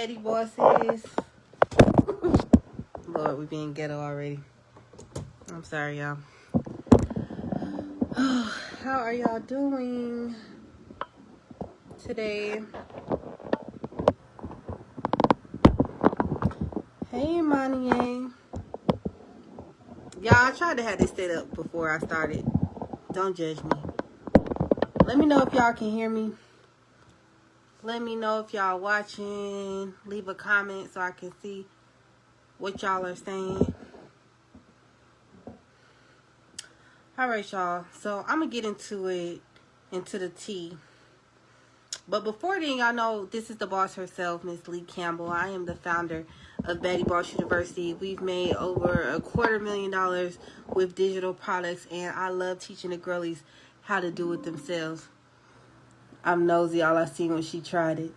Betty bosses. Lord, we being ghetto already. I'm sorry, y'all. How are y'all doing today? Hey, Monier. Y'all, I tried to have this set up before I started. Don't judge me. Let me know if y'all can hear me. Let me know if y'all watching. Leave a comment so I can see what y'all are saying. Alright, y'all. So I'm going to get into the tea. But before then, y'all know this is the boss herself, Miss Lee Campbell. I am the founder of Betty Boss University. We've made over $250,000 with digital products, and I love teaching the girlies how to do it themselves. I'm nosy. All I seen when she tried it.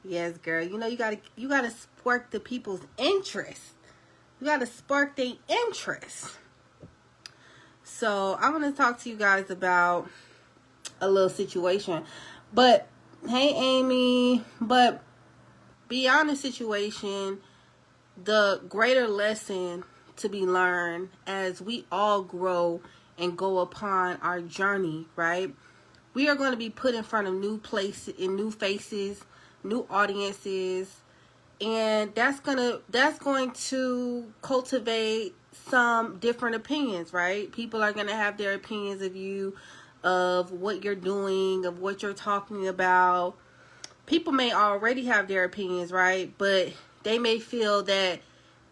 Yes, girl. You know, you gotta spark the people's interest. You gotta spark their interest. So I'm gonna talk to you guys about a little situation. But hey, Amy. But beyond the situation, the greater lesson to be learned as we all grow and go upon our journey, right? We are going to be put in front of new places, in new faces, new audiences, and that's going to cultivate some different opinions, right? People are going to have their opinions of you, of what you're doing, of what you're talking about. People may already have their opinions, right? But they may feel that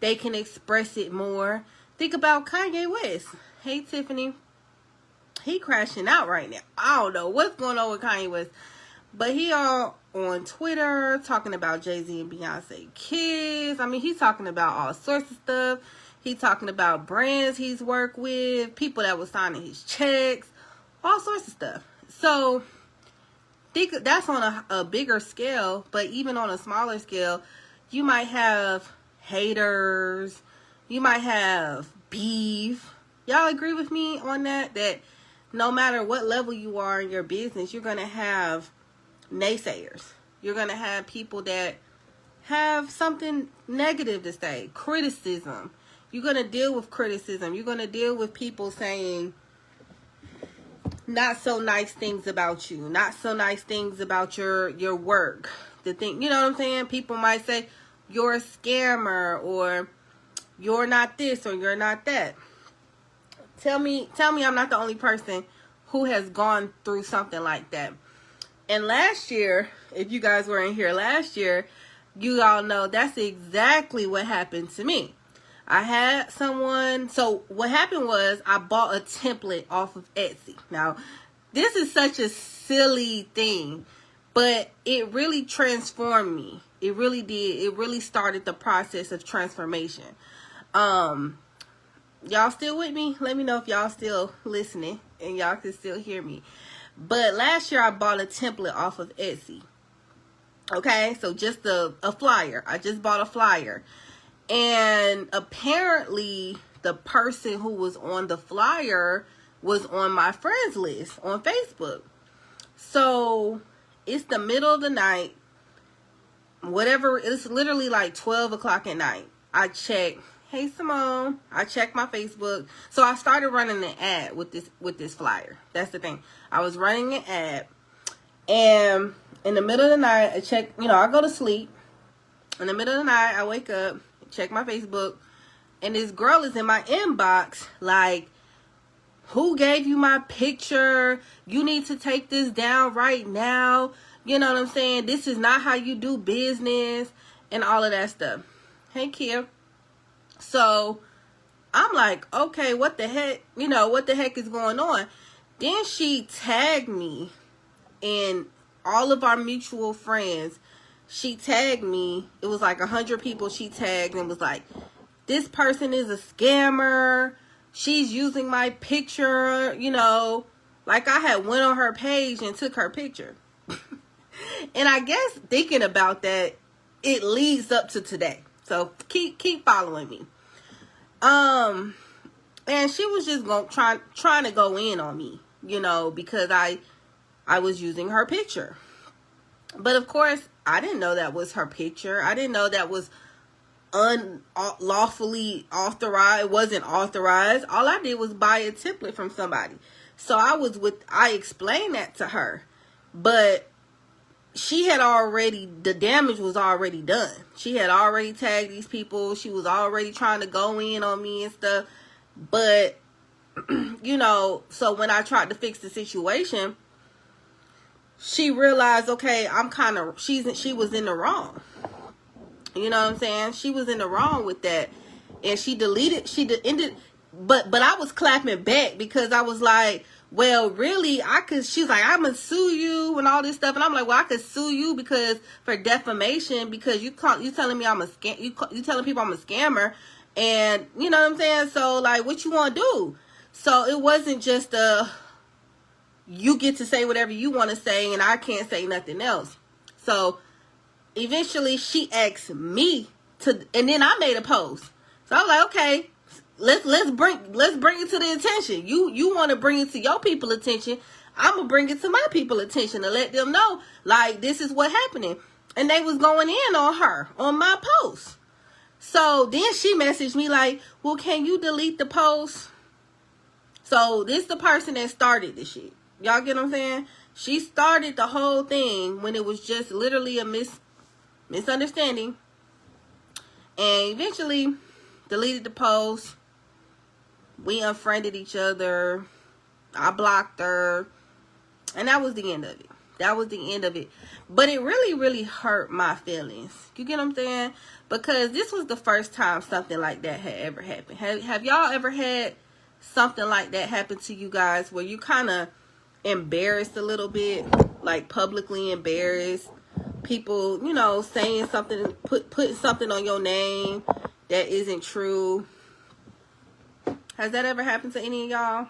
they can express it more. Think about Kanye West. Hey, Tiffany. He crashing out right now. I don't know what's going on with Kanye West. But he all on Twitter talking about Jay-Z and Beyonce kids. I mean, he's talking about all sorts of stuff. He's talking about brands he's worked with, people that was signing his checks, all sorts of stuff. So, think that's on a bigger scale, but even on a smaller scale, you might have haters, you might have beef. Y'all agree with me on that? That no matter what level you are in your business, you're going to have naysayers. You're going to have people that have something negative to say, criticism. You're going to deal with criticism. You're going to deal with people saying not so nice things about you, not so nice things about your work. The thing, you know what I'm saying? People might say you're a scammer, or you're not this, or you're not that. Tell me I'm not the only person who has gone through something like that. And last year, if you guys were in here last year, you all know that's exactly what happened to me. I had someone, so what happened was I bought a template off of Etsy. Now, this is such a silly thing, but it really transformed me. It really did. It really started the process of transformation. Y'all still with me? Let me know if y'all still listening and y'all can still hear me. But last year I bought a template off of Etsy. Okay, so just a flyer. I just bought a flyer. And apparently the person who was on the flyer was on my friends list on Facebook. So it's the middle of the night. Whatever, it's literally like 12 o'clock at night. I check, hey Simone, I checked my Facebook. So I started running an ad with this flyer. That's the thing. I was running an ad. And in the middle of the night, I check, I go to sleep. In the middle of the night, I wake up, check my Facebook, and this girl is in my inbox like, who gave you my picture? You need to take this down right now. You know what I'm saying? This is not how you do business and all of that stuff. Hey, Kia. So I'm like, okay, what the heck? What the heck is going on? Then she tagged me in all of our mutual friends. She tagged me. It was like 100 people she tagged and was like, this person is a scammer. She's using my picture, like I had went on her page and took her picture. And I guess thinking about that, it leads up to today. So keep following me. And she was just trying to go in on me, because I was using her picture. But of course, I didn't know that was her picture. I didn't know that was unlawfully authorized. It wasn't authorized. All I did was buy a template from somebody. So I explained that to her. But she had already, the damage was already done. She had already tagged these people. She was already trying to go in on me and stuff. But, you know, so when I tried to fix the situation, she realized, okay, she was in the wrong. You know what I'm saying? She was in the wrong with that. And she ended, but I was clapping back because I was like, well, really, she's like, I'm going to sue you and all this stuff. And I'm like, well, I could sue you because for defamation, because you telling me I'm a scam, you telling people I'm a scammer. And you know what I'm saying? So like, what you want to do? So it wasn't just you get to say whatever you want to say and I can't say nothing else. So eventually she asked me and then I made a post. So I was like, okay, let's bring it to the attention. You want to bring it to your people attention. I'm gonna bring it to my people attention to let them know, like, this is what happening. And they was going in on her on my post. So then she messaged me like, well, can you delete the post? So this the person that started this shit. Y'all get what I'm saying? She started the whole thing when it was just literally a misunderstanding. And eventually deleted the post. We unfriended each other. I blocked her. And that was the end of it. That was the end of it. But it really, really hurt my feelings. You get what I'm saying? Because this was the first time something like that had ever happened. Have y'all ever had something like that happen to you guys where you kind of embarrassed a little bit? Like publicly embarrassed? People, you know, saying something, putting something on your name that isn't true. Has that ever happened to any of y'all?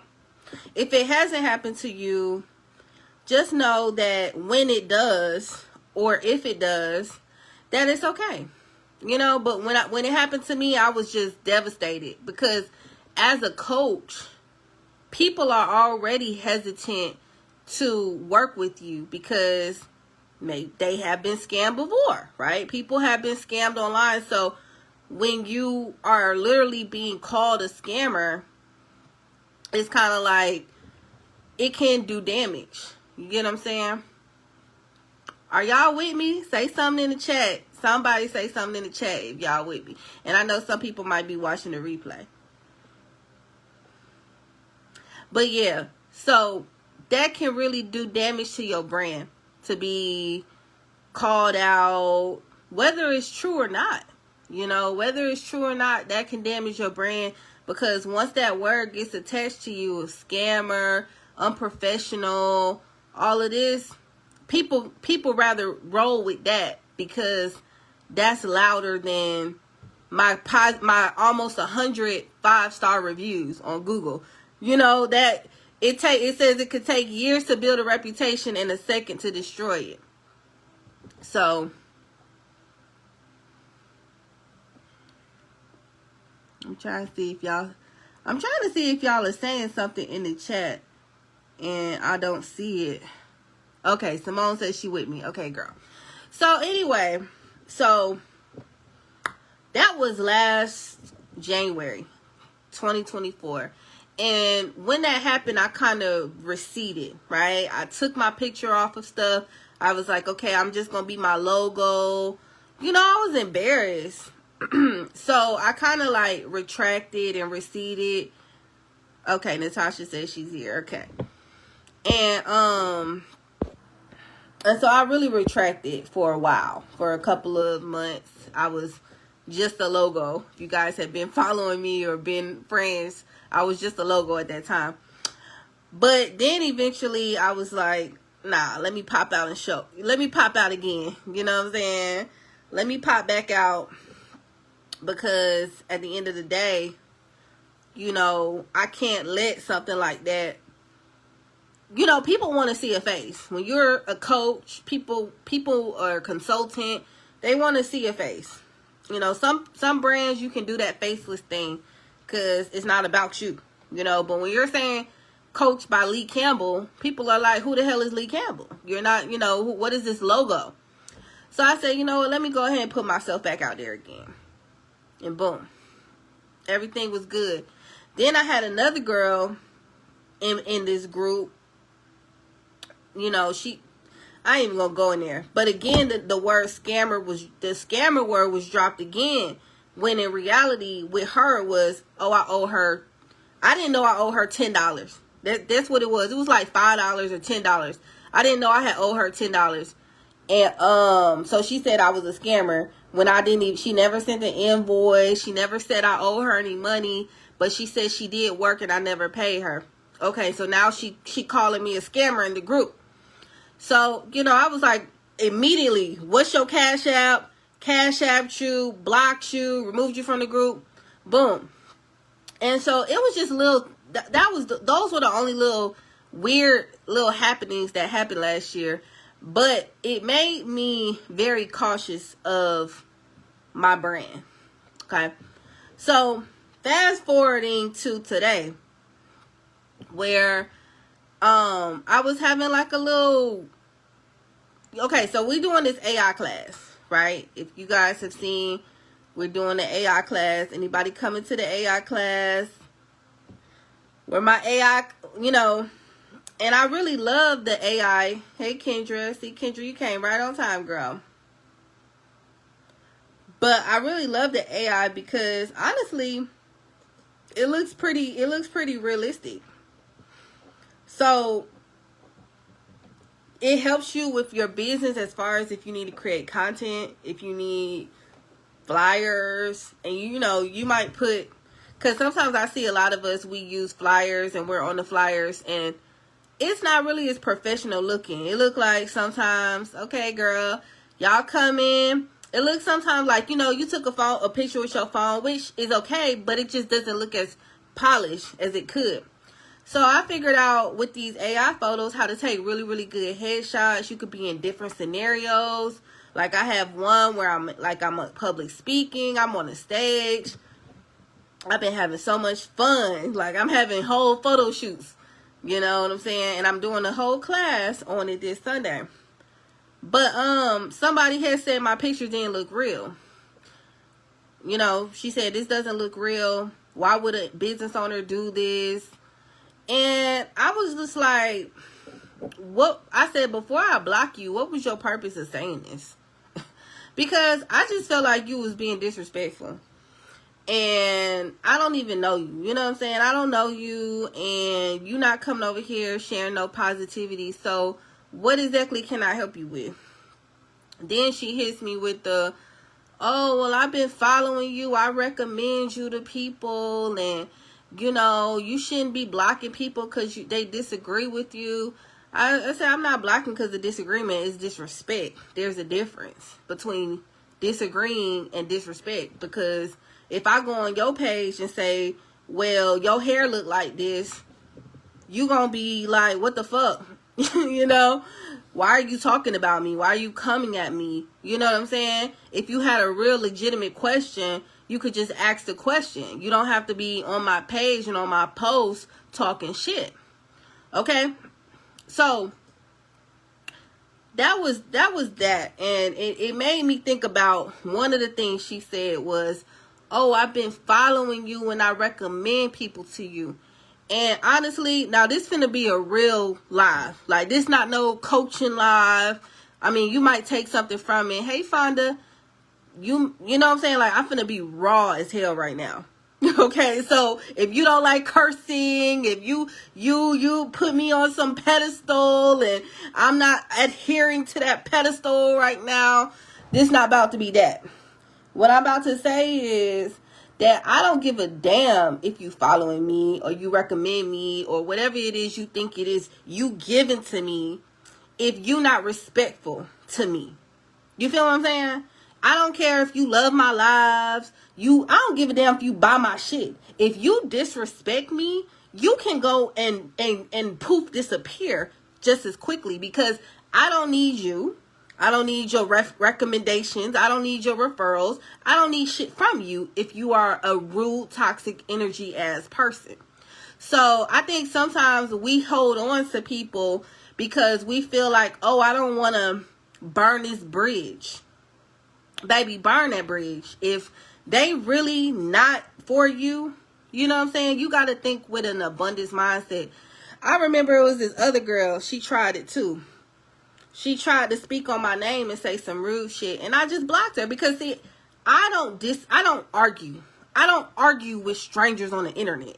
If it hasn't happened to you, just know that when it does, or if it does, that it's okay. You know, but when it happened to me, I was just devastated because as a coach, people are already hesitant to work with you because they have been scammed before, right? People have been scammed online. So when you are literally being called a scammer, it's kind of like it can do damage. You get what I'm saying? Are y'all with me? Say something in the chat. Somebody say something in the chat if y'all with me. And I know some people might be watching the replay. But yeah, so that can really do damage to your brand. To be called out, whether it's true or not. You know, whether it's true or not, that can damage your brand. Because once that word gets attached to you, a scammer, unprofessional, all of this, people rather roll with that because that's louder than my almost 100 5-star reviews on Google. You know that it says it could take years to build a reputation and a second to destroy it. So I'm trying to see if y'all are saying something in the chat and I don't see it. Okay, Simone says she with me. Okay, girl. So anyway, so that was last January 2024. And when that happened, I kind of receded, right? I took my picture off of stuff. I was like, okay, I'm just going to be my logo. You know, I was embarrassed. So I kind of like retracted and receded. Okay, Natasha says she's here. Okay. And so I really retracted for a while. For a couple of months, I was just a logo. If you guys have been following me or been friends, I was just a logo at that time. But then eventually I was like, nah, let me pop out and show. Let me pop out again. You know what I'm saying? Let me pop back out. Because at the end of the day, you know, I can't let something like that. You know, people want to see a face. When you're a coach, people or a consultant, they want to see a face. You know, some brands you can do that faceless thing because it's not about you. You know, but when you're saying coached by Lee Campbell, people are like, who the hell is Lee Campbell? You're not, you know, what is this logo? So I said, you know what, let me go ahead and put myself back out there again. And boom, everything was good. Then I had another girl in this group. You know, I ain't even gonna go in there. But again, the word scammer the scammer word was dropped again. When in reality, with her was, oh, I didn't know I owed her $10. That's what it was. It was like $5 or $10. I didn't know I had owed her $10. And so she said I was a scammer when I didn't even, she never sent an invoice. She never said I owe her any money, but she said she did work and I never paid her. Okay, so now she calling me a scammer in the group. So, you know, I was like, immediately, what's your Cash App? Cash Apped you, blocked you, removed you from the group. Boom. And so it was just little, those were the only little weird little happenings that happened last year. But it made me very cautious of my brand. Okay. So fast forwarding to today, where I was having like a little, okay, so we're doing this AI class, right? If you guys have seen, we're doing the AI class. Anybody coming to the AI class? Where my AI, you know, and I really love the AI. Hey, Kendra. See, Kendra, you came right on time, girl. But I really love the AI because, honestly, it looks pretty realistic. So, it helps you with your business as far as if you need to create content, if you need flyers, and you know, you might put, because sometimes I see a lot of us, we use flyers and we're on the flyers and it's not really as professional looking. It look like sometimes, okay, girl, y'all come in. It looks sometimes like, you know, you took a picture with your phone, which is okay, but it just doesn't look as polished as it could. So I figured out with these AI photos how to take really, really good headshots. You could be in different scenarios. Like I have one where I'm public speaking. I'm on a stage. I've been having so much fun. Like I'm having whole photo shoots. You know what I'm saying? And I'm doing a whole class on it this Sunday. But somebody had said my picture didn't look real. You know, she said this doesn't look real. Why would a business owner do this? And I was just like, what? I said, before I block you, what was your purpose of saying this? Because I just felt like you was being disrespectful. And I don't even know you. You know what I'm saying? I don't know you. And you're not coming over here sharing no positivity. So what exactly can I help you with? Then she hits me with the, oh, well, I've been following you. I recommend you to people. And, you know, you shouldn't be blocking people because they disagree with you. I said, I'm not blocking because the disagreement is disrespect. There's a difference between disagreeing and disrespect. Because if I go on your page and say, well, your hair look like this, you gonna be like, what the fuck? You know? Why are you talking about me? Why are you coming at me? You know what I'm saying? If you had a real legitimate question, you could just ask the question. You don't have to be on my page and on my post talking shit. Okay? So that was that. And it made me think about one of the things she said was, oh, I've been following you and I recommend people to you. And honestly, now this finna be a real live. Like, this not no coaching live. I mean, you might take something from it. Hey, Fonda, you know what I'm saying? Like, I'm finna be raw as hell right now. Okay, so if you don't like cursing, if you put me on some pedestal and I'm not adhering to that pedestal right now, this not about to be that. What I'm about to say is that I don't give a damn if you following me or you recommend me or whatever it is you think it is you giving to me if you not respectful to me. You feel what I'm saying? I don't care if you love my lives. I don't give a damn if you buy my shit. If you disrespect me, you can go and poof disappear just as quickly because I don't need you. I don't need your recommendations. I don't need your referrals. I don't need shit from you if you are a rude, toxic energy ass person. So I think sometimes we hold on to people because we feel like, oh, I don't want to burn this bridge. Baby, burn that bridge. If they really not for you, you know what I'm saying? You got to think with an abundance mindset. I remember it was this other girl. She tried it too. She tried to speak on my name and say some rude shit. And I just blocked her because, see, I don't argue. I don't argue with strangers on the internet.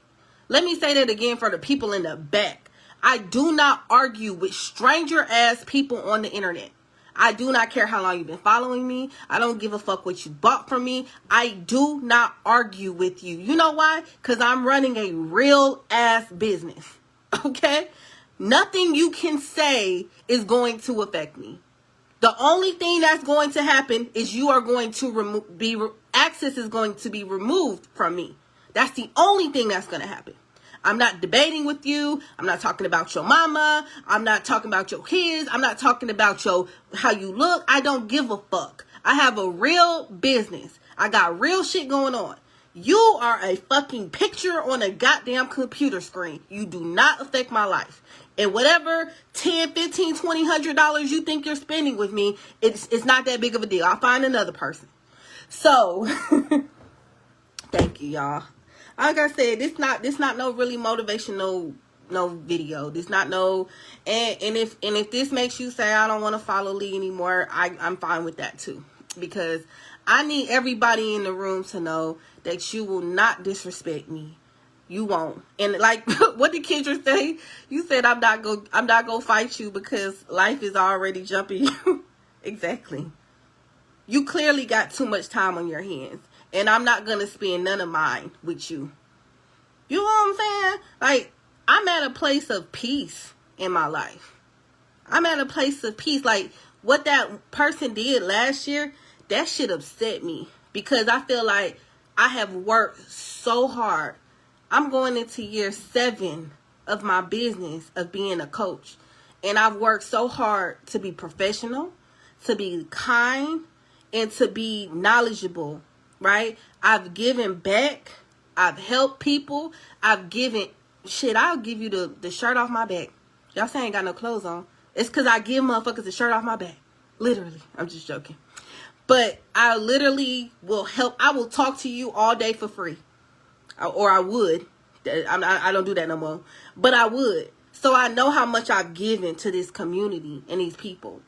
Let me say that again for the people in the back. I do not argue with stranger-ass people on the internet. I do not care how long you've been following me. I don't give a fuck what you bought from me. I do not argue with you. You know why? Because I'm running a real-ass business. Okay? Nothing you can say is going to affect me. The only thing that's going to happen is you are going to access is going to be removed from me. That's the only thing that's going to happen. I'm not debating with you. I'm not talking about your mama. I'm not talking about your kids. I'm not talking about how you look. I don't give a fuck. I have a real business. I got real shit going on. You are a fucking picture on a goddamn computer screen. You do not affect my life. And whatever $10, $15, $20, $100 you think you're spending with me, it's not that big of a deal. I'll find another person. So, thank you, y'all. Like I said, this not no really motivational video. This not no, and if this makes you say I don't want to follow Lee anymore, I'm fine with that too, because I need everybody in the room to know that you will not disrespect me. You won't. And like what did Kendra say? You said I'm not gonna fight you because life is already jumping you. Exactly. You clearly got too much time on your hands. And I'm not going to spend none of mine with you. You know what I'm saying? Like, I'm at a place of peace in my life. I'm at a place of peace. Like, what that person did last year, that shit upset me. Because I feel like I have worked so hard. I'm going into year 7 of my business of being a coach. And I've worked so hard to be professional, to be kind, and to be knowledgeable. Right? I've given back. I've helped people. I've given shit. I'll give you the shirt off my back. Y'all say I ain't got no clothes on. It's because I give motherfuckers the shirt off my back. Literally. I'm just joking. But I literally will help. I will talk to you all day for free. Or I would. I don't do that no more. But I would. So I know how much I've given to this community and these people.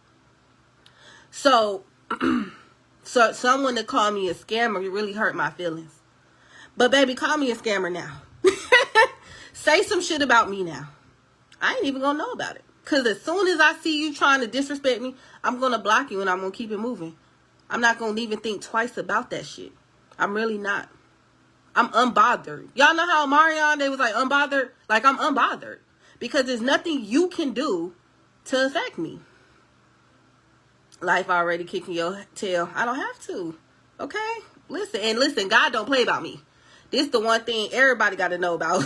So someone to call me a scammer really hurt my feelings. But baby, call me a scammer now. Say some shit about me now. I ain't even gonna know about it. Because as soon as I see you trying to disrespect me, I'm gonna block you and I'm gonna keep it moving. I'm not gonna even think twice about that shit. I'm really not. I'm unbothered. Y'all know how Marion, they was like unbothered? Like, I'm unbothered. Because there's nothing you can do to affect me. Life already kicking your tail. I don't have to. Okay? Listen, God don't play about me. This is the one thing everybody got to know about.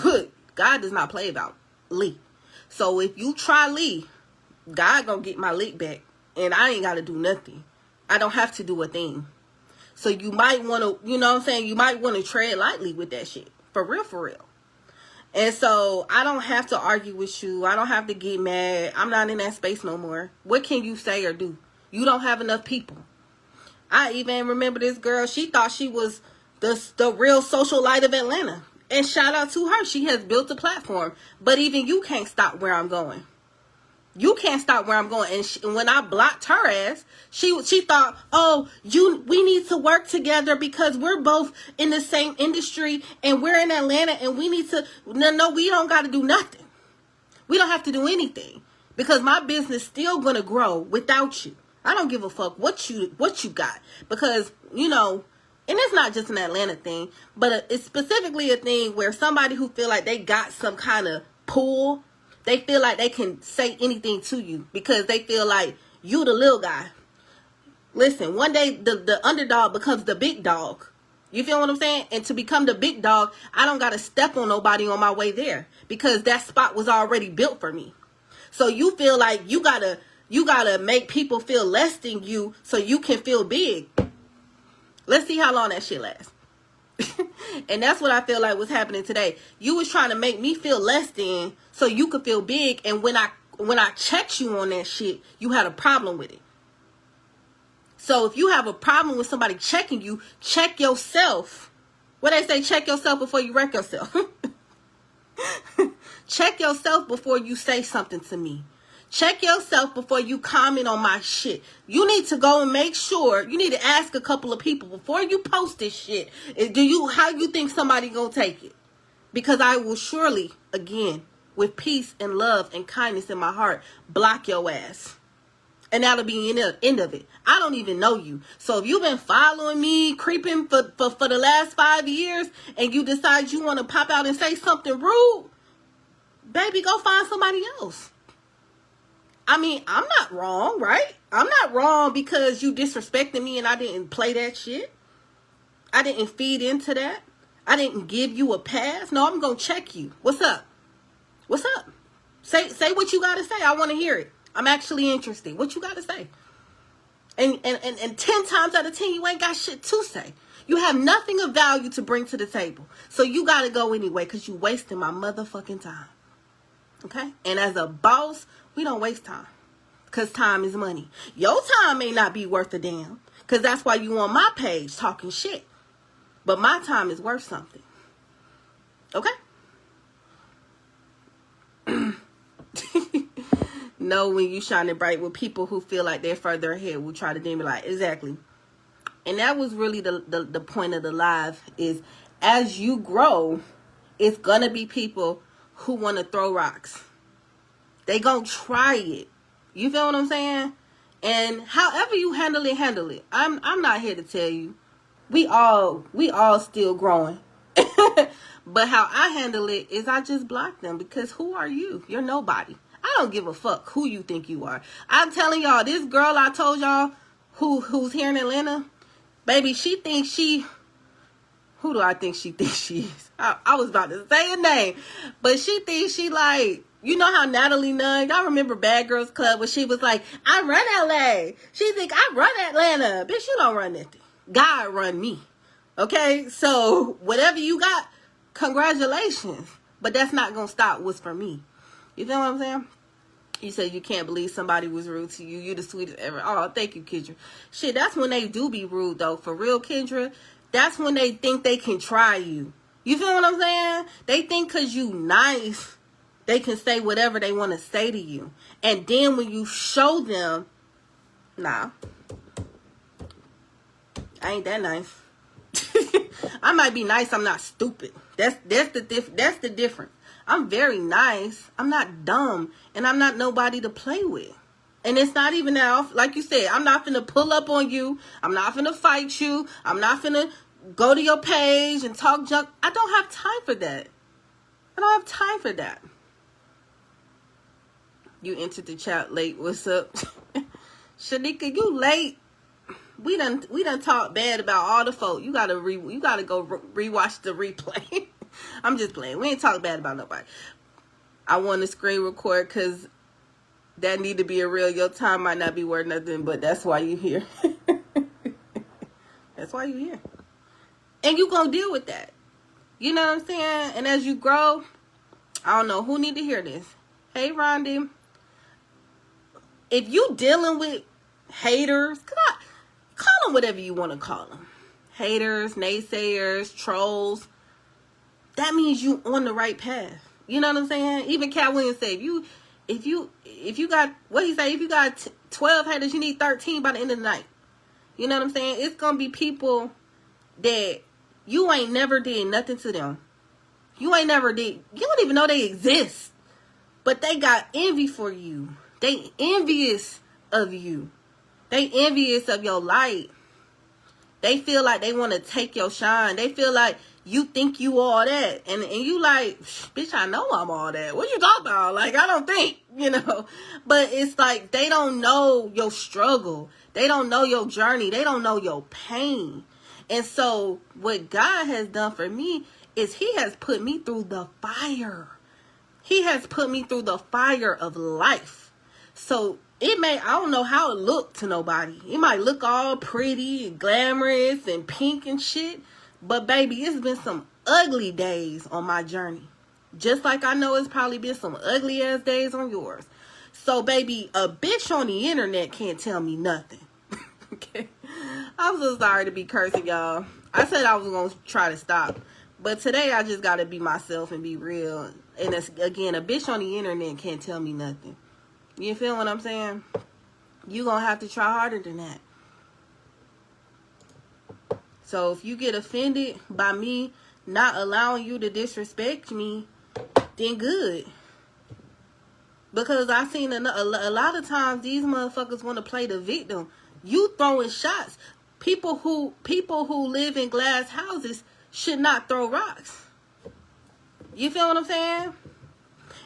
God does not play about Lee. So if you try Lee, God gonna get my lick back. And I ain't got to do nothing. I don't have to do a thing. So you might want to, you know what I'm saying? You might want to tread lightly with that shit. For real, for real. And so I don't have to argue with you. I don't have to get mad. I'm not in that space no more. What can you say or do? You don't have enough people. I even remember this girl. She thought she was the real socialite of Atlanta. And shout out to her. She has built a platform. But even you can't stop where I'm going. You can't stop where I'm going. And when I blocked her ass, she thought, oh, we need to work together because we're both in the same industry and we're in Atlanta and we need to. No, we don't got to do nothing. We don't have to do anything because my business still going to grow without you. I don't give a fuck what you got because, you know, and it's not just an Atlanta thing, but it's specifically a thing where somebody who feel like they got some kind of pull, they feel like they can say anything to you because they feel like you the little guy. Listen, one day the underdog becomes the big dog. You feel what I'm saying? And to become the big dog, I don't got to step on nobody on my way there because that spot was already built for me. So you feel like you gotta make people feel less than you so you can feel big. Let's see how long that shit lasts. And that's what I feel like was happening today. You was trying to make me feel less than so you could feel big. And when I checked you on that shit, you had a problem with it. So if you have a problem with somebody checking you, check yourself. What they say, check yourself before you wreck yourself. Check yourself before you say something to me. Check yourself before you comment on my shit. You need to go and make sure. You need to ask a couple of people before you post this shit. How you think somebody gonna take it? Because I will surely, again, with peace and love and kindness in my heart, block your ass. And that'll be the end of it. I don't even know you. So if you've been following me, creeping for the last 5 years, and you decide you want to pop out and say something rude, baby, go find somebody else. I mean, I'm not wrong, right? I'm not wrong because you disrespected me and I didn't play that shit. I didn't feed into that. I didn't give you a pass. No, I'm going to check you. What's up? What's up? Say what you got to say. I want to hear it. I'm actually interested. What you got to say? And 10 times out of 10, you ain't got shit to say. You have nothing of value to bring to the table. So you got to go anyway because you wasting my motherfucking time. Okay? And as a boss, we don't waste time. Because time is money. Your time may not be worth a damn. Because that's why you on my page talking shit. But my time is worth something. Okay? Know when you shining bright with people who feel like they're further ahead will try to dim it like exactly. And that was really the point of the live is as you grow, it's gonna be people who want to throw rocks. They gonna try it. You feel what I'm saying? And however you handle it. I'm not here to tell you. We all still growing. But how I handle it is I just block them because who are you? You're nobody. I don't give a fuck who you think you are. I'm telling y'all, this girl I told y'all who's here in Atlanta, baby, she thinks she... Who do I think she thinks she is? I was about to say a name. But she thinks she like... You know how Natalie Nunn, y'all remember Bad Girls Club when she was like, I run LA. She think I run Atlanta. Bitch, you don't run nothing. God run me. Okay? So whatever you got, congratulations. But that's not going to stop what's for me. You feel what I'm saying? You said you can't believe somebody was rude to you. You the sweetest ever. Oh, thank you, Kendra. Shit, that's when they do be rude, though. For real, Kendra, that's when they think they can try you. You feel what I'm saying? They think because you nice, they can say whatever they want to say to you. And then when you show them, nah, I ain't that nice. I might be nice, I'm not stupid. That's the difference. I'm very nice. I'm not dumb. And I'm not nobody to play with. And it's not even that, like you said, I'm not finna pull up on you. I'm not finna fight you. I'm not finna go to your page and talk junk. I don't have time for that. I don't have time for that. You entered the chat late. What's up? Shanika, you late. We done talked bad about all the folk. You gotta go rewatch the replay. I'm just playing. We ain't talk bad about nobody. I want to screen record because that need to be a real. Your time might not be worth nothing, but that's why you here. That's why you here. And you gonna deal with that. You know what I'm saying? And as you grow, I don't know who need to hear this. Hey, Rondi. If you dealing with haters, call them whatever you want to call them. Haters, naysayers, trolls. That means you on the right path. You know what I'm saying? Even Cat Williams said, if you got, what he say, if you got 12 haters, you need 13 by the end of the night. You know what I'm saying? It's going to be people that you ain't never did nothing to them. You don't even know they exist. But they got envy for you. They envious of you. They envious of your light. They feel like they want to take your shine. They feel like you think you all that. And you like, bitch, I know I'm all that. What you talking about? Like, I don't think, But it's like they don't know your struggle. They don't know your journey. They don't know your pain. And so what God has done for me is he has put me through the fire. He has put me through the fire of life. So I don't know how it looked to nobody. It might look all pretty and glamorous and pink and shit. But baby, it's been some ugly days on my journey. Just like I know it's probably been some ugly ass days on yours. So baby, a bitch on the internet can't tell me nothing. Okay. I'm so sorry to be cursing, y'all. I said I was going to try to stop. But today I just got to be myself and be real. And again, a bitch on the internet can't tell me nothing. You feel what I'm saying? You going to have to try harder than that. So if you get offended by me not allowing you to disrespect me, then good. Because I seen a lot of times these motherfuckers want to play the victim. You throwing shots. People who live in glass houses should not throw rocks. You feel what I'm saying?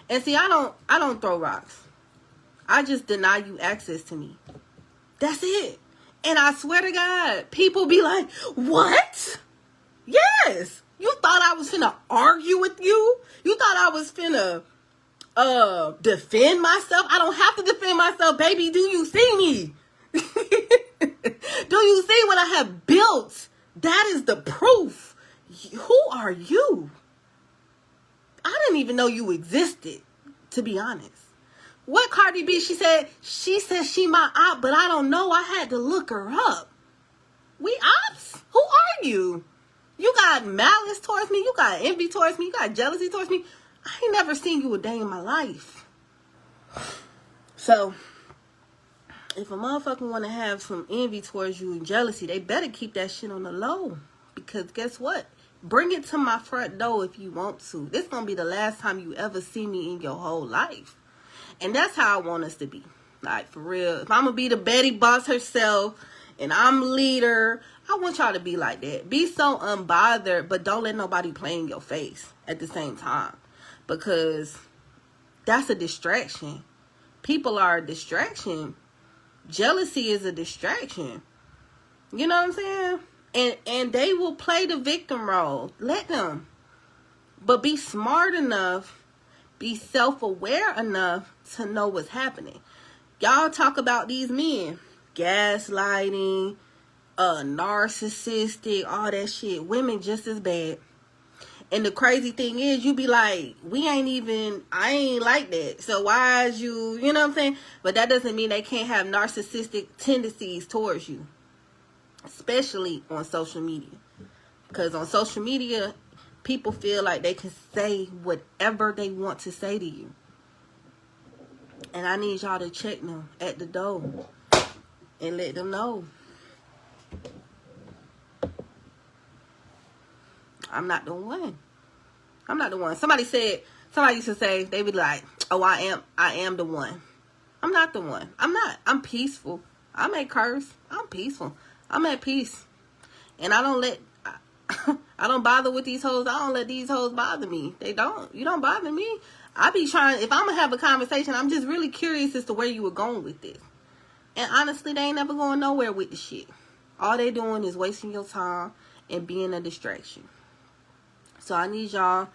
And see, I don't throw rocks. I just deny you access to me. That's it. And I swear to God, people be like, what? Yes. You thought I was finna argue with you? You thought I was finna defend myself? I don't have to defend myself, baby. Do you see me? Do you see what I have built? That is the proof. Who are you? I didn't even know you existed, to be honest. What Cardi B, she said she my op, but I don't know. I had to look her up. We ops? Who are you? You got malice towards me. You got envy towards me. You got jealousy towards me. I ain't never seen you a day in my life. So, if a motherfucker want to have some envy towards you and jealousy, they better keep that shit on the low. Because guess what? Bring it to my front door if you want to. This going to be the last time you ever see me in your whole life. And that's how I want us to be. Like, for real. If I'm going to be the Betty Boss herself and I'm leader, I want y'all to be like that. Be so unbothered, but don't let nobody play in your face at the same time. Because that's a distraction. People are a distraction. Jealousy is a distraction. You know what I'm saying? And they will play the victim role. Let them. But be smart enough, be self-aware enough to know what's happening. Y'all talk about these men. Gaslighting, narcissistic, all that shit. Women just as bad. And the crazy thing is, you be like, I ain't like that. So why is you know what I'm saying? But that doesn't mean they can't have narcissistic tendencies towards you. Especially on social media. Because on social media, people feel like they can say whatever they want to say to you. And I need y'all to check them at the door. And let them know. I'm not the one. I'm not the one. Somebody used to say, they be like, oh, I am the one. I'm not the one. I'm not. I'm peaceful. I may curse. I'm peaceful. I'm at peace. And I don't bother with these hoes. I don't let these hoes bother me. You don't bother me. I be trying, if I'm going to have a conversation, I'm just really curious as to where you were going with this. And honestly, they ain't never going nowhere with the shit. All they doing is wasting your time and being a distraction. So I need y'all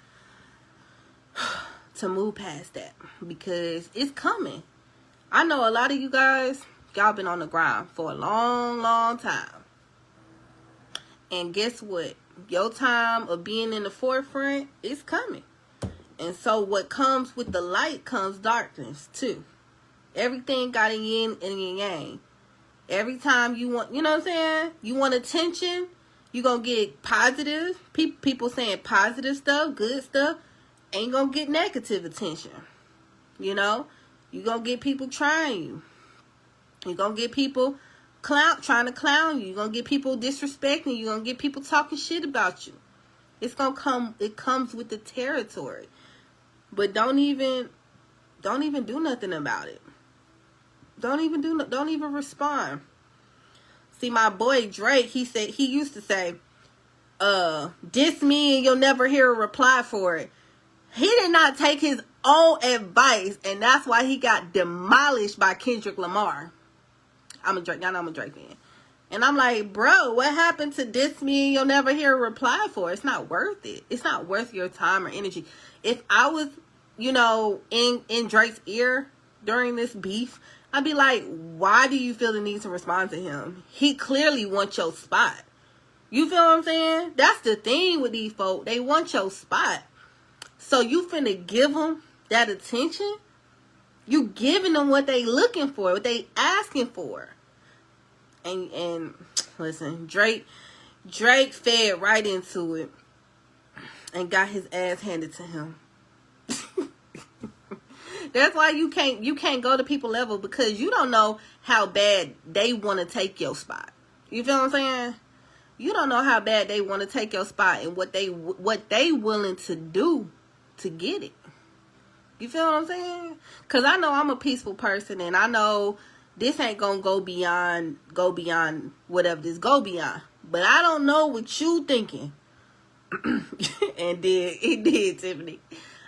to move past that because it's coming. I know a lot of you guys, y'all been on the grind for a long, long time. And guess what? Your time of being in the forefront is coming. And so what comes with the light comes darkness too. Everything got a yin and a yang. Every time you want, you know what I'm saying? You want attention, you're going to get positive. People saying positive stuff, good stuff. Ain't going to get negative attention. You know? You're going to get people trying you. You're going to get people trying to clown you. You're going to get people disrespecting you. You're going to get people talking shit about you. It's going to come, it comes with the territory. But don't even do nothing about it. Don't even respond. See, my boy Drake, he used to say, diss me and you'll never hear a reply for it. He did not take his own advice, and that's why he got demolished by Kendrick Lamar. Y'all know I'm a Drake fan. And I'm like, bro, what happened to diss me and you'll never hear a reply for it? It's not worth it. It's not worth your time or energy. If I was, in Drake's ear during this beef, I'd be like, why do you feel the need to respond to him? He clearly wants your spot. You feel what I'm saying? That's the thing with these folk. They want your spot. So you finna give them that attention? You giving them what they looking for, what they asking for. And listen, Drake fed right into it and got his ass handed to him. That's why you can't go to people level, because you don't know how bad they want to take your spot. You feel what I'm saying? You don't know how bad they want to take your spot and what they willing to do to get it. You feel what I'm saying? Because I know I'm a peaceful person, and I know this ain't gonna go beyond whatever this go beyond. But I don't know what you thinking. And it did, Tiffany.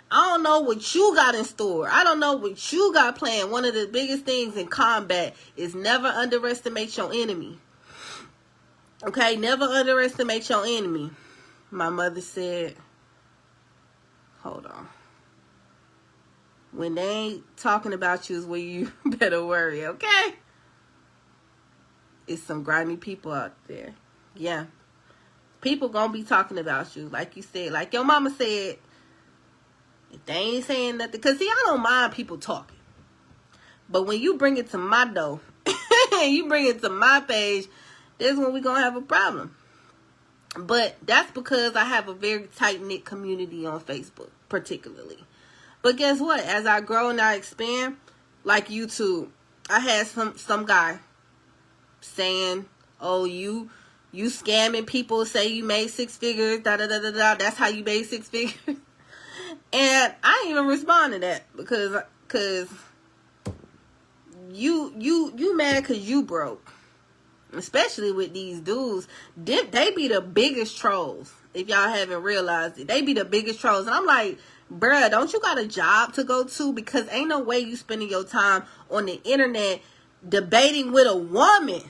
I don't know what you got in store. I don't know what you got planned. One of the biggest things in combat is never underestimate your enemy. Okay, never underestimate your enemy. My mother said, hold on. When they ain't talking about you is where you better worry, okay? It's some grimy people out there. Yeah. People gonna be talking about you, like you said. Like your mama said, if they ain't saying nothing. Because, see, I don't mind people talking. But when you bring it to my door, you bring it to my page, that's when we gonna have a problem. But that's because I have a very tight-knit community on Facebook, particularly. But guess what? As I grow and I expand, like YouTube, I had some guy saying, oh, you scamming people, say you made 6 figures, da-da-da-da-da, that's how you made 6 figures. And I didn't even respond to that because you mad because you broke. Especially with these dudes. They be the biggest trolls. If y'all haven't realized it. They be the biggest trolls. And I'm like, bruh, don't you got a job to go to? Because ain't no way you spending your time on the internet debating with a woman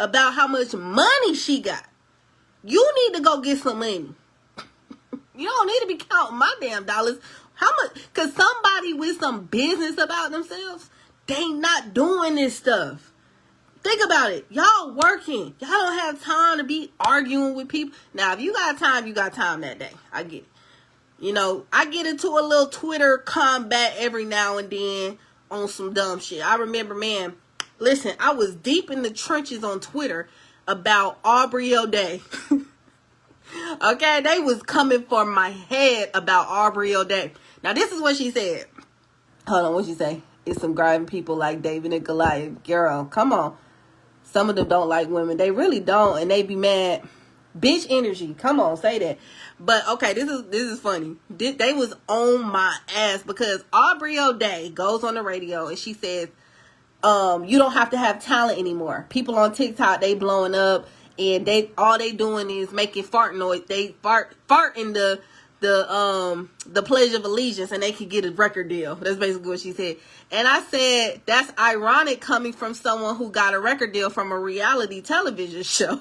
about how much money she got. You need to go get some money. You don't need to be counting my damn dollars. How much? Because somebody with some business about themselves, they not doing this stuff. Think about it. Y'all working. Y'all don't have time to be arguing with people. Now, if you got time, you got time that day. I get it. You know, I get into a little Twitter combat every now and then on some dumb shit. I remember, man, listen, I was deep in the trenches on Twitter about Aubrey O'Day. Okay, they was coming for my head about Aubrey O'Day. Now, this is what she said. Hold on, what she say? It's some grimy people like David and Goliath. Girl, come on. Some of them don't like women. They really don't, and they be mad. Bitch energy. Come on, say that. But, okay, this is funny. They was on my ass because Aubrey O'Day goes on the radio, and she says, you don't have to have talent anymore. People on TikTok, they blowing up. And all they doing is making fart noise. They fart in the Pledge of Allegiance, and they can get a record deal. That's basically what she said. And I said, that's ironic coming from someone who got a record deal from a reality television show.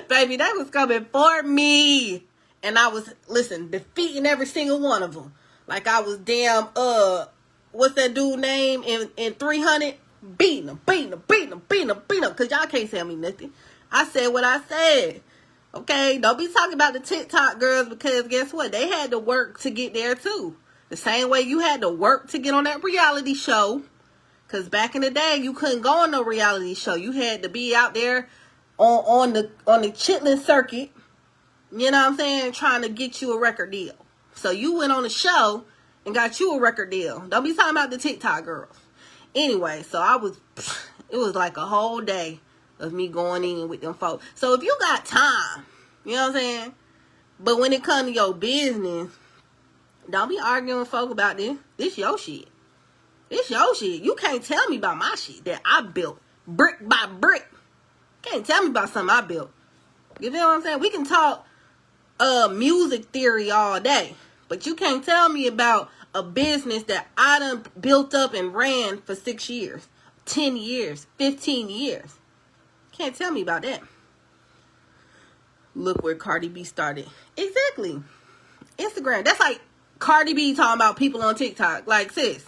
Baby, that was coming for me. And I was, listen, defeating every single one of them. Like I was damn, what's that dude name in 300? Beating them. Because y'all can't tell me nothing. I said what I said. Okay? Don't be talking about the TikTok girls, because guess what? They had to work to get there too. The same way you had to work to get on that reality show. Because back in the day, you couldn't go on no reality show. You had to be out there on the chitlin circuit. You know what I'm saying? Trying to get you a record deal. So you went on a show and got you a record deal. Don't be talking about the TikTok girls. Anyway, so it was like a whole day of me going in with them folks. So if you got time, you know what I'm saying? But when it comes to your business, don't be arguing with folk about this. This your shit. This your shit. You can't tell me about my shit that I built brick by brick. Can't tell me about something I built. You feel what I'm saying? We can talk music theory all day, but you can't tell me about a business that I done built up and ran for 6 years, 10 years, 15 years. Can't tell me about that. Look where Cardi B started. Exactly. Instagram. That's like Cardi B talking about people on TikTok. Like, sis.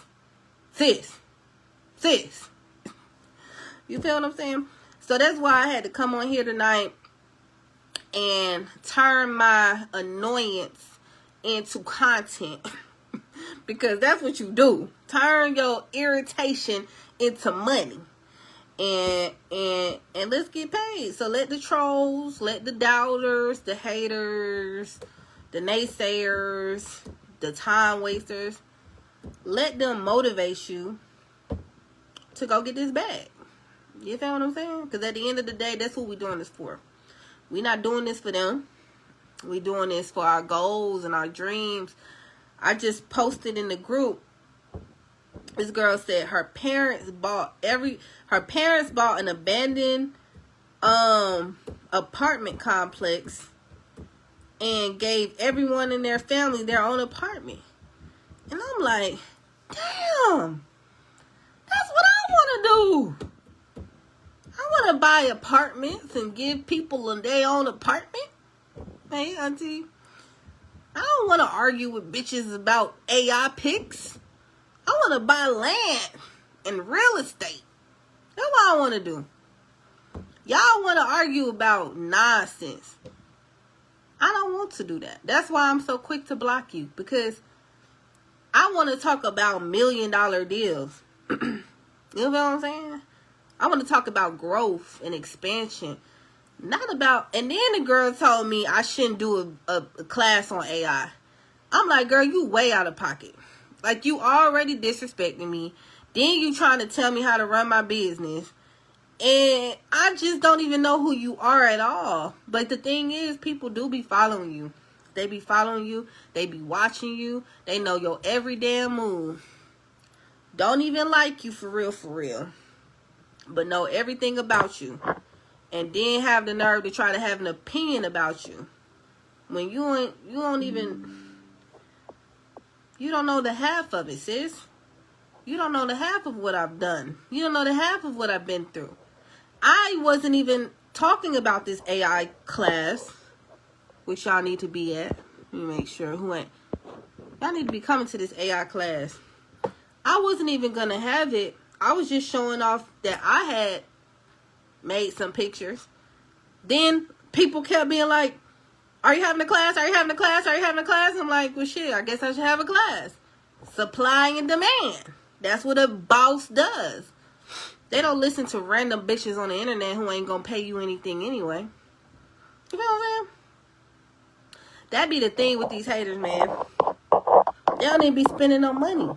You feel what I'm saying? So that's why I had to come on here tonight and turn my annoyance into content. Because that's what you do. Turn your irritation into money. And let's get paid. So let the trolls, let the doubters, the haters, the naysayers, the time wasters, let them motivate you to go get this bag. You feel what I'm saying? Because at the end of the day, that's what we're doing this for. We're not doing this for them. We're doing this for our goals and our dreams. I just posted in the group. This girl said her parents bought an abandoned apartment complex and gave everyone in their family their own apartment. And I'm like, damn, that's what I want to do. I want to buy apartments and give people their own apartment. Hey, auntie, I don't want to argue with bitches about AI pics. I want to buy land and real estate. That's what I want to do. Y'all want to argue about nonsense. I don't want to do that. That's why I'm so quick to block you. Because I want to talk about $1 million deals. You know what I'm saying? I want to talk about growth and expansion. Not about... And then the girl told me I shouldn't do a class on AI. I'm like, girl, you way out of pocket. Like, you already disrespecting me. Then you trying to tell me how to run my business. And I just don't even know who you are at all. But the thing is, people do be following you. They be following you. They be watching you. They know your every damn move. Don't even like you for real. But know everything about you. And then have the nerve to try to have an opinion about you. When you don't even... You don't know the half of it, sis. You don't know the half of what I've done. You don't know the half of what I've been through. I wasn't even talking about this AI class, which y'all need to be at. Let me make sure who ain't. Y'all need to be coming to this AI class. I wasn't even going to have it. I was just showing off that I had made some pictures. Then people kept being like, are you having a class? Are you having a class? Are you having a class? I'm like, well, shit, I guess I should have a class. Supply and demand. That's what a boss does. They don't listen to random bitches on the internet who ain't gonna pay you anything anyway. You know what I'm saying? That be the thing with these haters, man. They don't even be spending no money.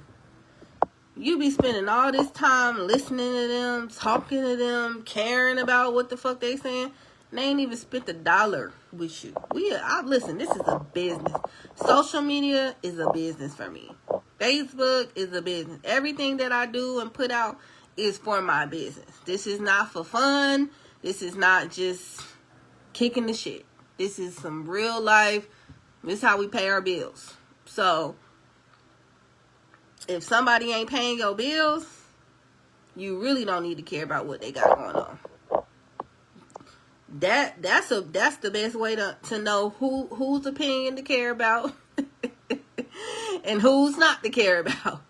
You be spending all this time listening to them, talking to them, caring about what the fuck they saying. They ain't even spent $1 with you. Listen, this is a business. Social media is a business for me. Facebook is a business. Everything that I do and put out is for my business. This is not for fun. This is not just kicking the shit. This is some real life. This is how we pay our bills. So, if somebody ain't paying your bills, you really don't need to care about what they got going on. That's the best way to know whose opinion to care about and who's not to care about.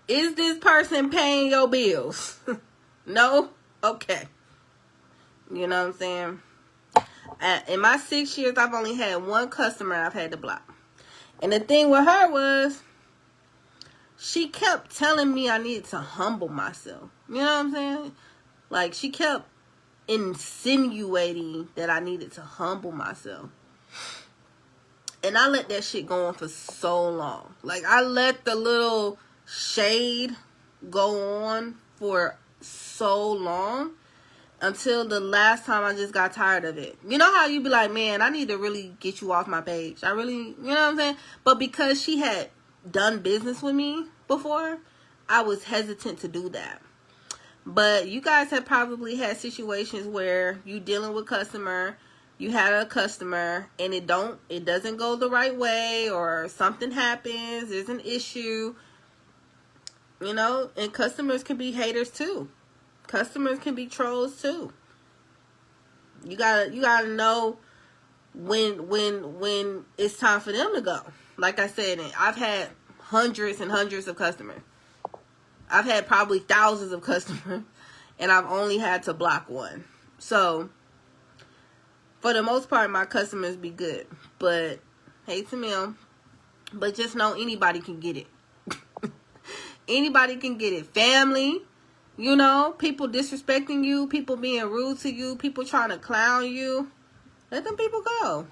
Is this person paying your bills? No? Okay. You know what I'm saying? In my 6 years, I've only had one customer I've had to block. And the thing with her was, she kept telling me I needed to humble myself. You know what I'm saying? Like, she kept insinuating that I needed to humble myself. And I let that shit go on for so long. Like, I let the little shade go on for so long until the last time I just got tired of it. You know how you be like, man, I need to really get you off my page. I really, you know what I'm saying? But because she had done business with me before, I was hesitant to do that. But you guys have probably had situations where you dealing with customer, you had a customer and it doesn't go the right way, or something happens, there's an issue, you know, and customers can be haters too. Customers can be trolls too. You gotta know when it's time for them to go. Like I said, I've had hundreds and hundreds of customers. I've had probably thousands of customers, and I've only had to block one. So, For the most part, my customers be good. But, hate to them. But just know anybody can get it. Anybody can get it. Family, you know, people disrespecting you, people being rude to you, people trying to clown you. Let them people go.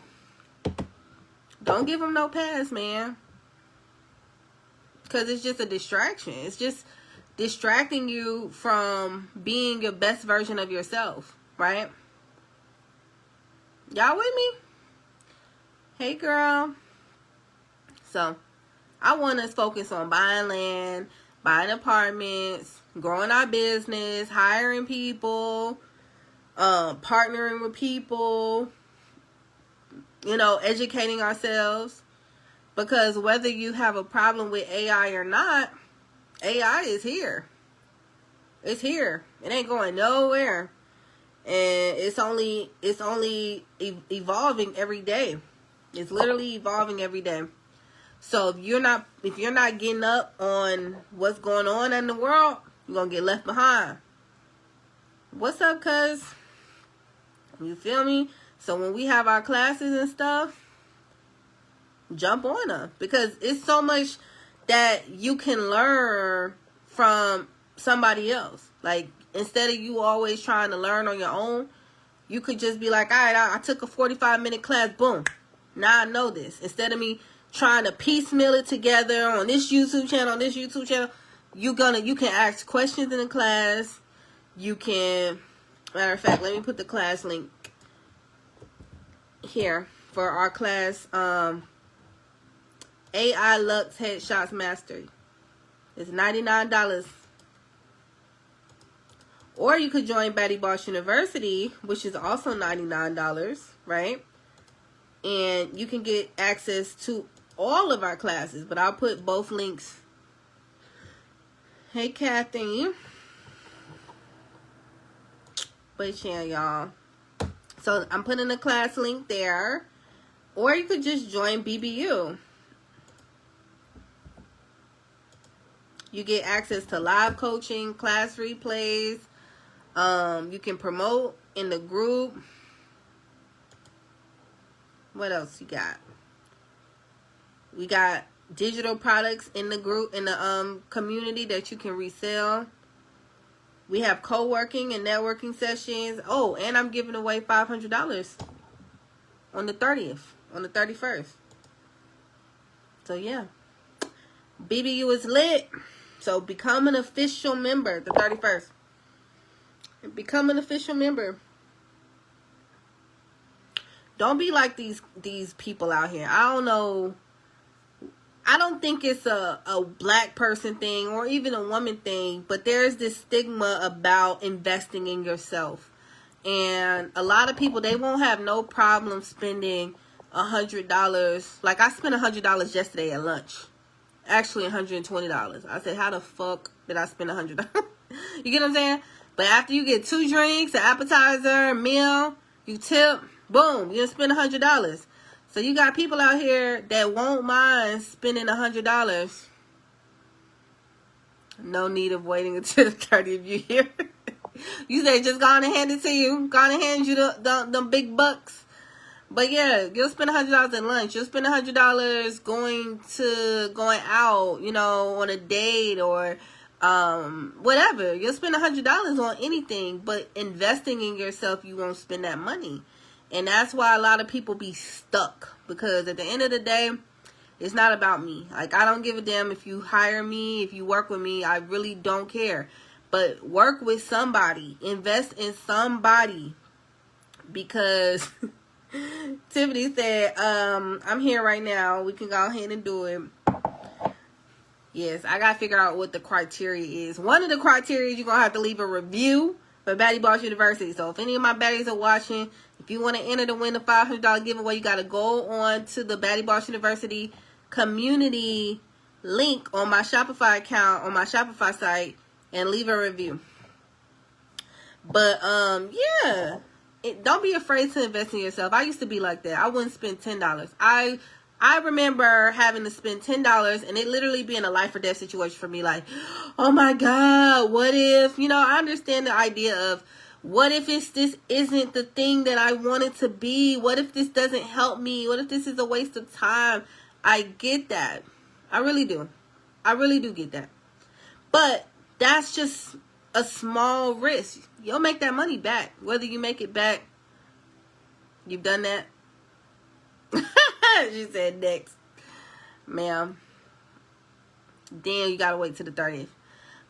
Don't give them no pass, man. Because it's just a distraction. It's just distracting you from being your best version of yourself, right? Y'all with me? Hey, girl. So, I want us to focus on buying land, buying apartments, growing our business, hiring people, partnering with people, you know, educating ourselves. Because whether you have a problem with AI or not, AI is here. It's here. It ain't going nowhere. And it's only evolving every day. It's literally evolving every day. So if you're not getting up on what's going on in the world, you're gonna get left behind. What's up, cuz? You feel me? So when we have our classes and stuff, jump on them, because it's so much that you can learn from somebody else. Like, instead of you always trying to learn on your own, you could just be like, all right, I took a 45-minute class, boom. Now I know this. Instead of me trying to piecemeal it together on this YouTube channel, you can ask questions in the class. You can, matter of fact, let me put the class link here for our class, AI Lux Headshots Mastery. It's $99. Or you could join Baddie Boss University, which is also $99, right? And you can get access to all of our classes, but I'll put both links. Hey, Kathy. But yeah, y'all. So I'm putting the class link there. Or you could just join BBU. You get access to live coaching, class replays. You can promote in the group. What else you got? We got digital products in the group, in the community that you can resell. We have co-working and networking sessions. Oh, and I'm giving away $500 on the 30th, on the 31st. So yeah, BBU is lit. So become an official member the 31st. Become an official member. Don't be like these people out here. I don't know. I don't think it's a black person thing or even a woman thing, but there's this stigma about investing in yourself. And a lot of people, they won't have no problem spending $100. Like, I spent $100 yesterday at lunch. Actually, $120. I said, how the fuck did I spend $100? You get what I'm saying? But after you get 2 drinks, an appetizer, a meal, you tip, boom, you spend $100. So you got people out here that won't mind spending $100. No need of waiting until the 30th you hear. You say just go on and hand it to you. Go on and hand you the big bucks. But yeah, you'll spend $100 at lunch. You'll spend $100 going out, you know, on a date or whatever. You'll spend $100 on anything, but investing in yourself, you won't spend that money. And that's why a lot of people be stuck, because at the end of the day, it's not about me. Like, I don't give a damn if you hire me, if you work with me. I really don't care. But work with somebody. Invest in somebody. Because Tiffany said, I'm here right now. We can go ahead and do it. Yes, I got to figure out what the criteria is. One of the criteria is you're going to have to leave a review for Baddie Boss University. So if any of my baddies are watching, if you want to enter to win the $500 giveaway, you got to go on to the Baddie Boss University community link on my Shopify account, on my Shopify site, and leave a review. But, yeah. Don't be afraid to invest in yourself. I used to be like that. I wouldn't spend $10. I remember having to spend $10 and it literally being a life or death situation for me. Like, oh my God, what if? You know, I understand the idea of What if this isn't the thing that I want it to be? What if this doesn't help me? What if this is a waste of time? I get that. I really do. I really do get that. But that's just a small risk. You'll make that money back. Whether you make it back, you've done that. She said next. Ma'am. Then you gotta wait till the 30th.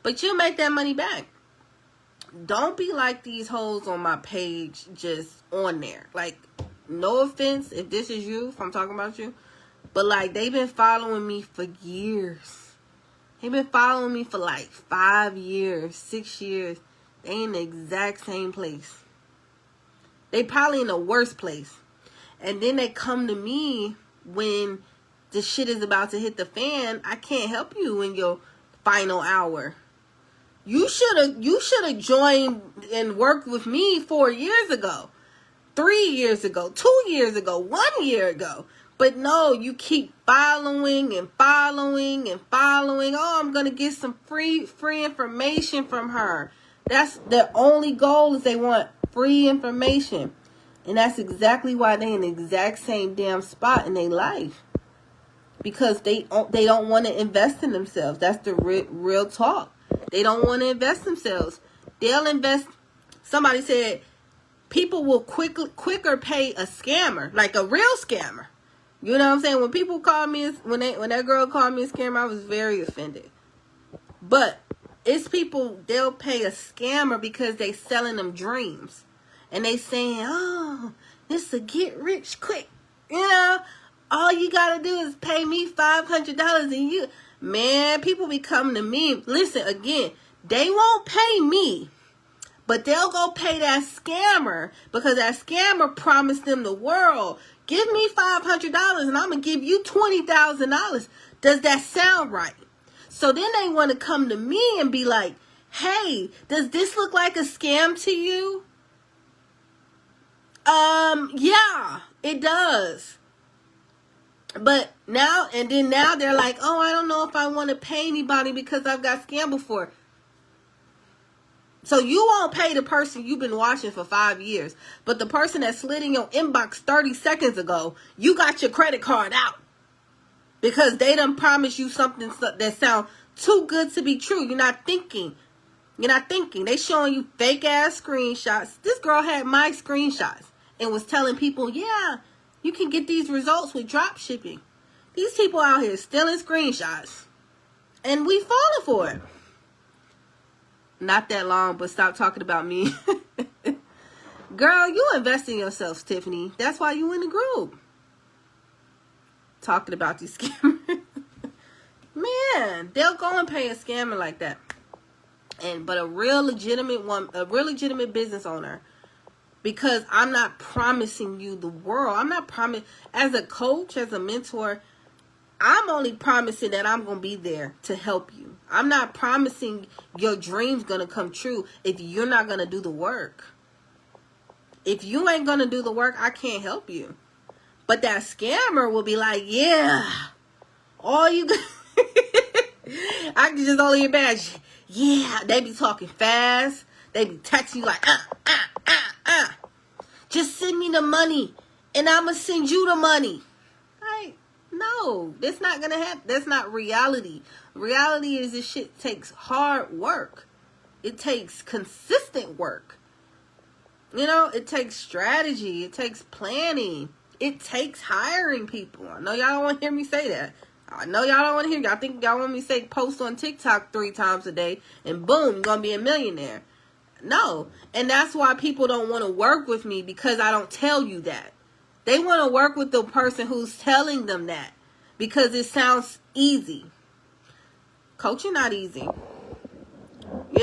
But you'll make that money back. Don't be like these hoes on my page just on there. Like, no offense if this is you, if I'm talking about you. But like, they've been following me for years. They've been following me for like 5 years, 6 years. They in the exact same place. They probably in the worst place. And then they come to me when the shit is about to hit the fan. I can't help you in your final hour. You should have joined and worked with me 4 years ago, 3 years ago, 2 years ago, 1 year ago. But no, you keep following and following and following. Oh, I'm gonna get some free information from her. That's their only goal, is they want free information. And that's exactly why they in the exact same damn spot in their life. Because they don't want to invest in themselves. That's the real talk. They don't want to invest themselves. They'll invest. Somebody said people will quicker pay a scammer, like a real scammer. You know what I'm saying? When people call me, when that girl called me a scammer, I was very offended. But it's people, they'll pay a scammer because they selling them dreams. And they saying, oh, this is a get rich quick. You know, all you got to do is pay me $500 and you... Man, people be coming to me. Listen, again, they won't pay me, but they'll go pay that scammer because that scammer promised them the world. Give me $500 and I'm going to give you $20,000. Does that sound right? So then they want to come to me and be like, hey, does this look like a scam to you? Yeah, it does. But now they're like, oh, I don't know if I want to pay anybody because I've got scammed before. So you won't pay the person you've been watching for 5 years. But the person that slid in your inbox 30 seconds ago, you got your credit card out. Because they done promised you something that sounds too good to be true. You're not thinking. They showing you fake ass screenshots. This girl had my screenshots and was telling people, yeah, you can get these results with drop shipping. These people out here stealing screenshots. And we falling for it. Not that long, but stop talking about me. Girl, you invest in yourself, Tiffany. That's why you in the group. Talking about these scammers. Man, they'll go and pay a scammer like that. But a real legitimate business owner. Because I'm not promising you the world. I'm not as a coach, as a mentor, I'm only promising that I'm going to be there to help you. I'm not promising your dream's going to come true if you're not going to do the work. If you ain't going to do the work, I can't help you. But that scammer will be like, yeah, all you I can just only imagine. Yeah, they be talking fast. They be texting you like, just send me the money and I'm going to send you the money. Like, no, that's not going to happen. That's not reality. Reality is this shit takes hard work. It takes consistent work. You know, it takes strategy. It takes planning. It takes hiring people. I know y'all don't want to hear me say that. I know y'all don't want to hear. Y'all think y'all want me to say post on TikTok 3 times a day and boom, you're going to be a millionaire. No. And that's why people don't want to work with me, because I don't tell you that. They want to work with the person who's telling them that because it sounds easy. Coaching not easy. You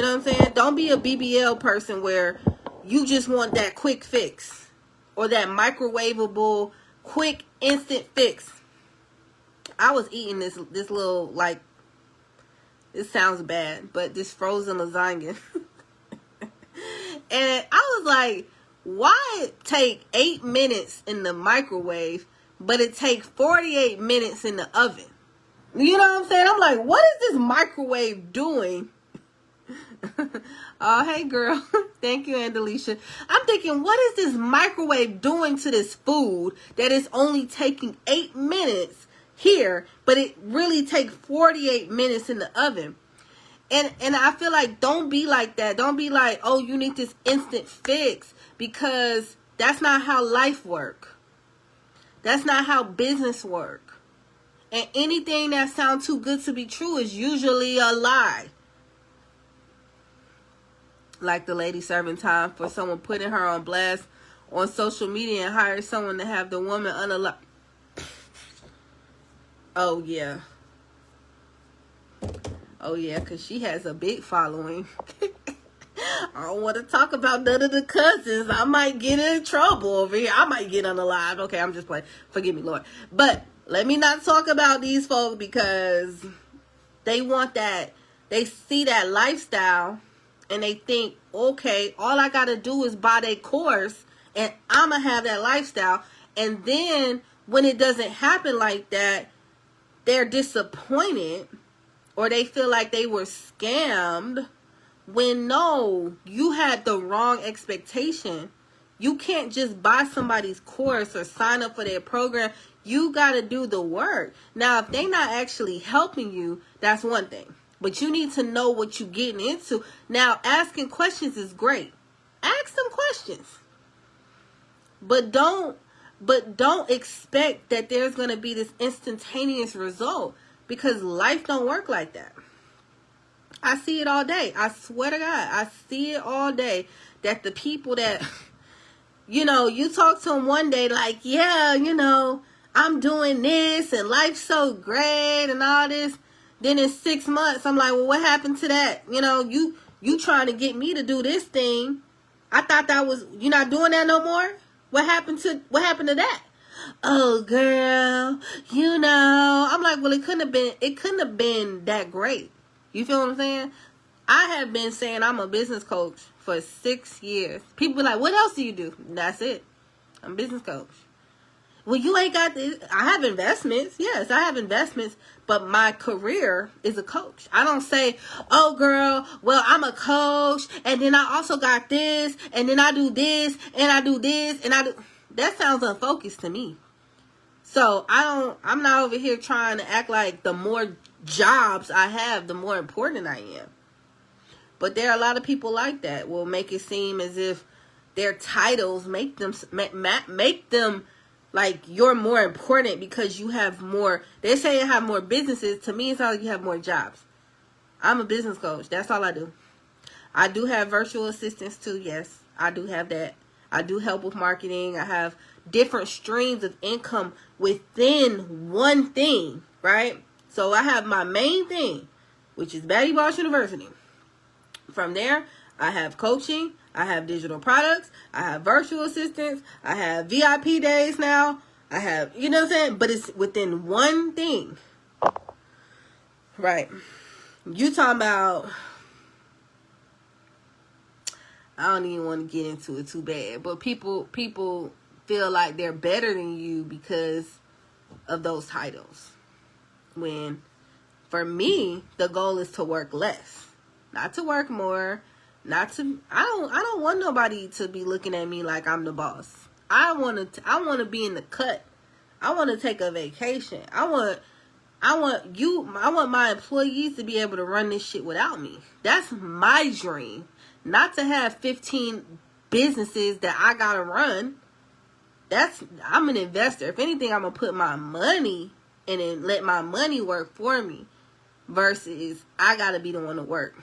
know what I'm saying? Don't be a BBL person where you just want that quick fix or that microwavable, quick, instant fix. I was eating this little, like, it sounds bad, but this frozen lasagna. And I was like, why take 8 minutes in the microwave, but it takes 48 minutes in the oven? You know what I'm saying? I'm like, what is this microwave doing? Oh, hey, girl. Thank you, Andalisha. I'm thinking, what is this microwave doing to this food that is only taking 8 minutes here, but it really takes 48 minutes in the oven? And I feel like, don't be like that. Don't be like, oh, you need this instant fix, because that's not how life works. That's not how business works. And anything that sounds too good to be true is usually a lie. Like the lady serving time for someone putting her on blast on social media and hired someone to have the woman unalive. Oh, yeah. Oh, yeah, because she has a big following. I don't want to talk about none of the cousins. I might get in trouble over here. I might get unalive. Okay, I'm just playing. Forgive me, Lord. But let me not talk about these folks, because they want that. They see that lifestyle and they think, okay, all I got to do is buy their course and I'm going to have that lifestyle. And then when it doesn't happen like that, they're disappointed, or they feel like they were scammed, when no, you had the wrong expectation. You can't just buy somebody's course or sign up for their program. You got to do the work. Now, if they're not actually helping you, that's one thing. But you need to know what you're getting into. Now, asking questions is great. Ask them questions. But don't expect that there's going to be this instantaneous result, because life don't work like that. I see it all day. I swear to God, I see it all day, that the people that, you talk to them one day like, yeah, I'm doing this and life's so great and all this. Then in 6 months, I'm like, well, what happened to that? You trying to get me to do this thing. I thought that was, you're not doing that no more? What happened to that? Oh, girl, I'm like, well, it couldn't have been that great. You feel what I'm saying? I have been saying I'm a business coach for 6 years. People be like, what else do you do? That's it. I'm a business coach. Well, you ain't got this. I have investments. Yes, I have investments, but my career is a coach. I don't say, oh, girl, well, I'm a coach, and then I also got this, and then I do this, and I do this, and I do. That sounds unfocused to me. So I'm not over here trying to act like the more jobs I have, the more important I am. But there are a lot of people like that, will make it seem as if their titles make them like you're more important because you have more. They say you have more businesses. To me, it's like you have more jobs. I'm a business coach. That's all I do. I do have virtual assistants too. Yes, I do have that. I do help with marketing. I have different streams of income within one thing, right? So I have my main thing, which is Baddie Boss University. From there, I have coaching. I have digital products. I have virtual assistants. I have VIP days now. I have, you know what I'm saying? But it's within one thing. Right. You talking about, I don't even want to get into it too bad, but people feel like they're better than you because of those titles. When for me, the goal is to work less, not to work more. I don't want nobody to be looking at me like I'm the boss. I want to be in the cut. I want to take a vacation. I want my employees to be able to run this shit without me. That's my dream. Not to have 15 businesses that I got to run. I'm an investor. If anything, I'm going to put my money in and let my money work for me versus I got to be the one to work.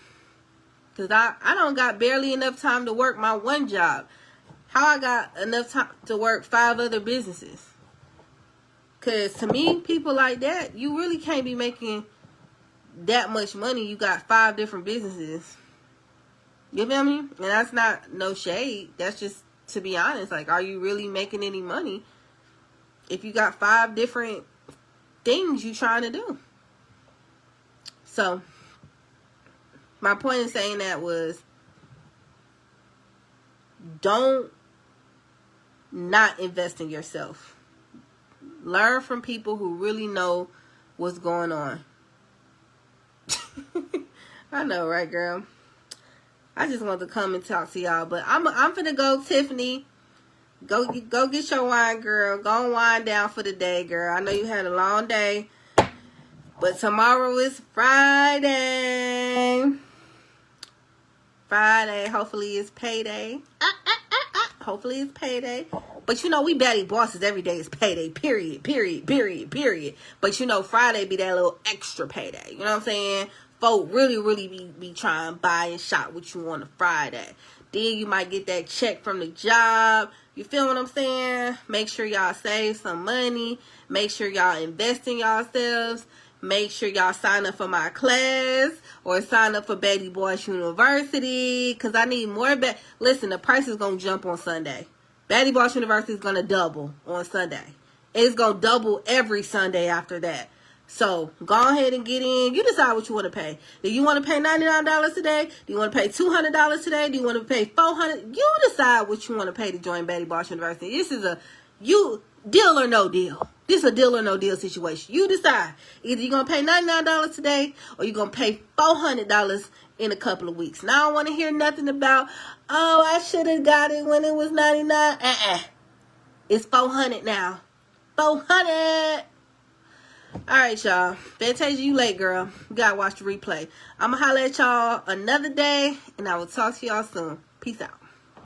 Because I don't got barely enough time to work my one job. How I got enough time to work 5 other businesses? Because to me, people like that, you really can't be making that much money. You got 5 different businesses. You feel me? And that's not no shade. That's just, to be honest, like, are you really making any money if you got 5 different things you trying to do? So my point in saying that was, don't not invest in yourself. Learn from people who really know what's going on. I know, right, girl? I just wanted to come and talk to y'all. But I'm finna go, Tiffany. Go get your wine, girl. Go and wind down for the day, girl. I know you had a long day. But tomorrow is Friday. Hopefully it's payday. Hopefully it's payday. But you know, we baddie bosses. Every day is payday. Period. But you know, Friday be that little extra payday. You know what I'm saying? Folk really be trying to buy and shop what you on a Friday. Then you might get that check from the job. You feel what I'm saying? Make sure y'all save some money. Make sure y'all invest in yourselves. Make sure y'all sign up for my class or sign up for Baddie Boss University, because I need more. Listen, the price is going to jump on Sunday. Baddie Boss University is going to double on Sunday. It's going to double every Sunday after that. So go ahead and get in. You decide what you want to pay. Do you want to pay $99 today? Do you want to pay $200 today? Do you want to pay $400? You decide what you want to pay to join Baddie Boss University. This is a deal or no deal. This is a deal or no deal situation. You decide. Either you're going to pay $99 today or you're going to pay $400 in a couple of weeks. Now I don't want to hear nothing about, oh, I should have got it when it was $99. It's $400 now. $400. All right, y'all. Fantasia, you late, girl. You got to watch the replay. I'm going to holler at y'all another day, and I will talk to y'all soon. Peace out.